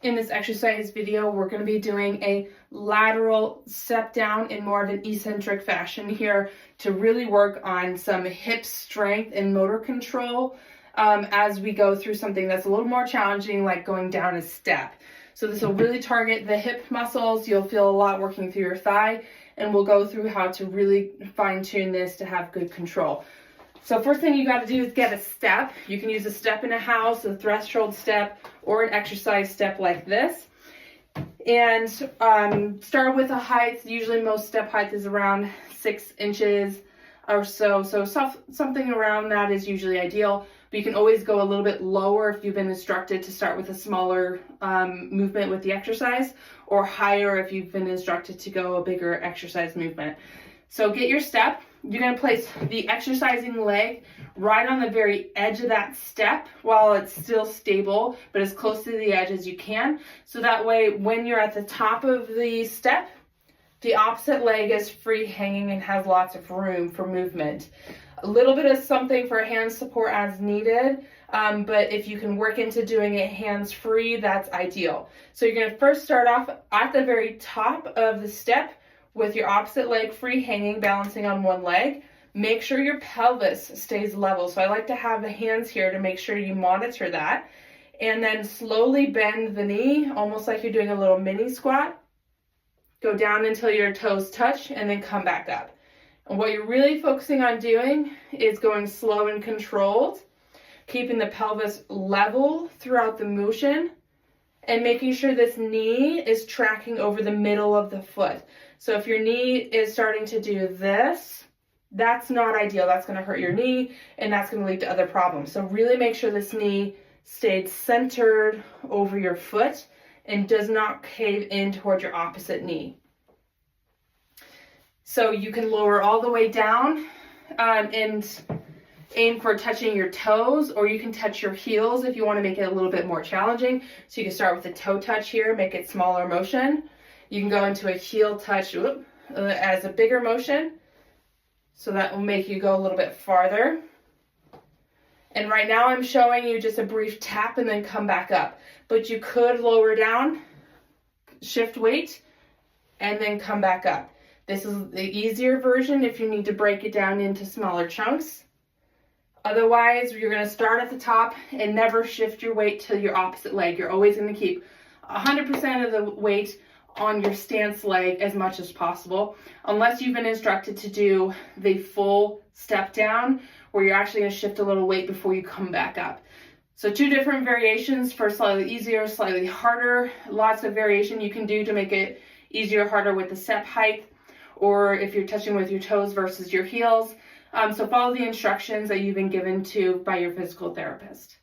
In this exercise video, we're going to be doing a lateral step down in more of an eccentric fashion here to really work on some hip strength and motor control as we go through something that's a little more challenging, like going down a step. So this will really target the hip muscles. You'll feel a lot working through your thigh, and we'll go through how to really fine-tune this to have good control. So first thing you got to do is get a step. You can use a step in a house, a threshold step, or an exercise step like this. And start with a height. Usually most step height is around 6 inches or so. So something around that is usually ideal. But you can always go a little bit lower if you've been instructed to start with a smaller movement with the exercise, or higher if you've been instructed to go a bigger exercise movement. So get your step. You're going to place the exercising leg right on the very edge of that step while it's still stable, but as close to the edge as you can. So that way, when you're at the top of the step, the opposite leg is free hanging and has lots of room for movement. A little bit of something for hand support as needed, but if you can work into doing it hands-free, that's ideal. So you're going to first start off at the very top of the step with your opposite leg free hanging, balancing on one leg. Make sure your pelvis stays level. So I like to have the hands here to make sure you monitor that. And then slowly bend the knee, almost like you're doing a little mini squat. Go down until your toes touch and then come back up. And what you're really focusing on doing is going slow and controlled, keeping the pelvis level throughout the motion, and making sure this knee is tracking over the middle of the foot. So if your knee is starting to do this, that's not ideal. That's going to hurt your knee, and that's going to lead to other problems. So really make sure this knee stayed centered over your foot and does not cave in towards your opposite knee. So you can lower all the way down and aim for touching your toes, or you can touch your heels if you want to make it a little bit more challenging. So you can start with a toe touch here, make it smaller motion. You can go into a heel touch as a bigger motion. So that will make you go a little bit farther. And right now I'm showing you just a brief tap and then come back up. But you could lower down, shift weight, and then come back up. This is the easier version if you need to break it down into smaller chunks. Otherwise, you're going to start at the top and never shift your weight to your opposite leg. You're always going to keep 100% of the weight on your stance leg as much as possible, unless you've been instructed to do the full step down where you're actually going to shift a little weight before you come back up. So 2 different variations for slightly easier, slightly harder. Lots of variation you can do to make it easier or harder with the step height, or if you're touching with your toes versus your heels. So follow the instructions that you've been given to by your physical therapist.